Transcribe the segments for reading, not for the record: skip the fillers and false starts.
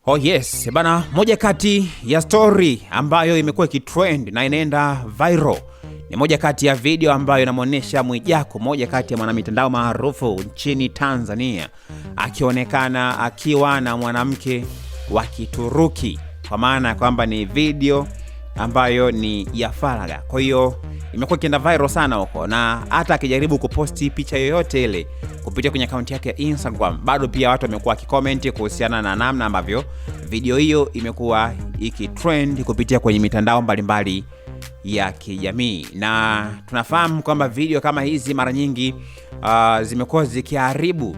Oh yes, bana, moja kati ya story ambayo imekuwa ikitrend na inaenda viral ni moja kati ya video ambayo inamuonesha Mwijaku, moja kati ya mwanamitandao maarufu nchini Tanzania, akionekana akiwa na mwanamke wa Kituruki, kwa maana kwamba ni video ambayo ni ya faragha. Kwa hiyo imekuwa ikienda viral sana huko, na hata akijaribu kuposti picha yoyote ile kupitia kwenye akaunti yake ya Instagram, bado pia watu wamekuwa wakicomment kuhusiana na namna ambavyo video hiyo imekuwa ikitrend kupitia kwenye mitandao mbalimbali ya kijamii. Na tunafahamu kwamba video kama hizi mara nyingi zimekuwa zikiharibu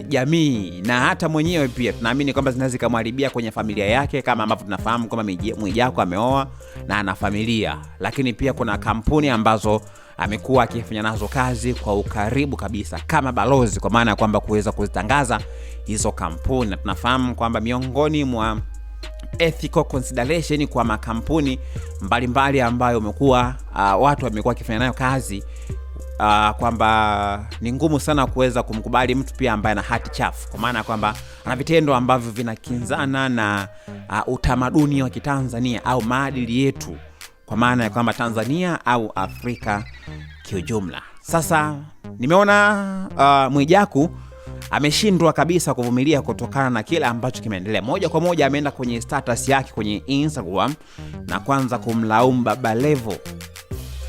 jamii, na hata mwenyewe pia tunaamini kwamba zinaweza kumharibia kwenye familia yake, kama ambavyo tunafahamu kwamba Mwijaku ameoa na ana familia, lakini pia kuna kampuni ambazo amekuwa akifanya nazo kazi kwa ukaribu kabisa kama balozi, kwa maana ya kwamba kuweza kuzitangaza hizo kampuni. Na tunafahamu kwamba miongoni mwa ethical consideration kwa makampuni mbalimbali ambayo umekuwa watu wamekuwa wakifanya nayo kazi, kwamba ni ngumu sana kuweza kumkubali mtu pia ambaye ana hati chafu, kwa maana kwamba ana vitendo ambavyo vinakinzana na utamaduni wa Kitanzania au maadili yetu, kwa maana ya kwamba Tanzania au Afrika kiujumla. Sasa nimeona Mwijaku ameshindwa kabisa kuvumilia kutokana na kile ambacho kimeendelea. Moja kwa moja ameenda kwenye status yake kwenye Instagram na kwanza kumlaumu Baba Levo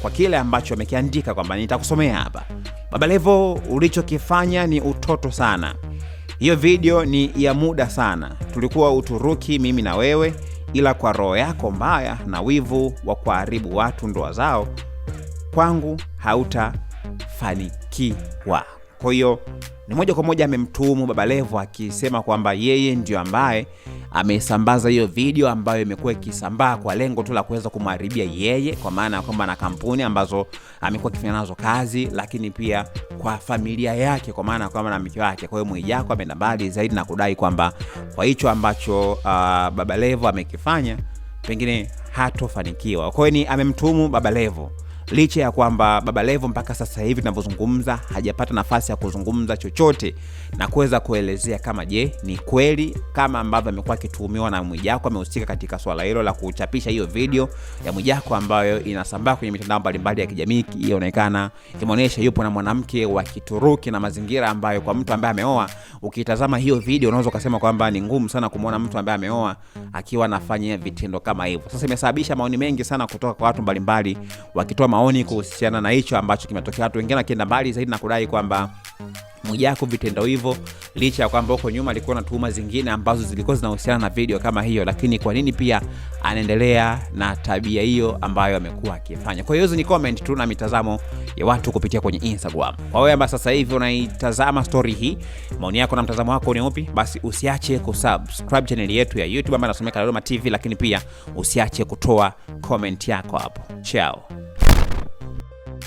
kwa kile ambacho amekiandika, kwamba nitakusomea hapa: Baba Levo, ulichokifanya ni utoto sana. Hiyo video ni ya muda sana. Tulikuwa Uturuki mimi na wewe, ila kwa roho yako mbaya na wivu wa kuharibu watu ndoa zao, kwangu hautafanikiwa. Kwa hiyo ni moja kwa moja amemtuhumu Baba Levo, akisema kwamba yeye ndio ambaye amesambaza hiyo video ambayo imekuwa ikisambaa kwa lengo tu la kuweza kumharibia yeye, kwa maana kwamba na kampuni ambazo amekuwa akifanya nazo kazi, lakini pia kwa familia yake, kwa maana kwamba na mke wake. Kwa hiyo Mwijaku ameenda mbali zaidi na kudai kwamba kwa hicho ambacho Baba Levo amekifanya pengine hatofanikiwa. Kwa hiyo ni amemtuhumu Baba Levo, licha ya kwamba Baba Levo mpaka sasa hivi tunavyozungumza hajapata nafasi ya kuzungumza chochote na kuweza kuelezea kama je, ni kweli kama ambavyo amekuwa akituhumiwa na Mwijaku amehusika katika swala hilo la kuchapisha hiyo video ya Mwijaku ambayo inasambaa kwenye mitandao mbalimbali ya kijamii, inaonekana imeonyesha yupo na mwanamke wa Kituruki, na mazingira ambayo kwa mtu ambaye ameoa, ukitazama hiyo video unaweza kusema kwamba ni ngumu sana kumuona mtu ambaye ameoa akiwa anafanya vitendo kama hivyo. Sasa imesababisha maoni mengi sana kutoka kwa watu mbalimbali wakitoa maoni kuhusiana na hicho ambacho kimetokea. Watu wengine wakienda mbali zaidi na kudai kwamba Mwijaku vitendo hivyo, licha ya kwamba huko nyuma alikuwa na tuhuma zingine ambazo zilikuwa zinahusiana na video kama hiyo, lakini kwa nini pia anaendelea na tabia hiyo ambayo amekuwa akifanya? Kwa hiyo hizo ni comment tu na mitazamo ya watu kupitia kwenye Instagram. Kwa wewe ambaye sasa hivi unaitazama story hii, maoni yako na mtazamo wako ni upi? Basi usiache kusubscribe channel yetu ya YouTube ambayo inasomeka Dodoma TV, lakini pia usiache kutoa comment yako hapo. Ciao.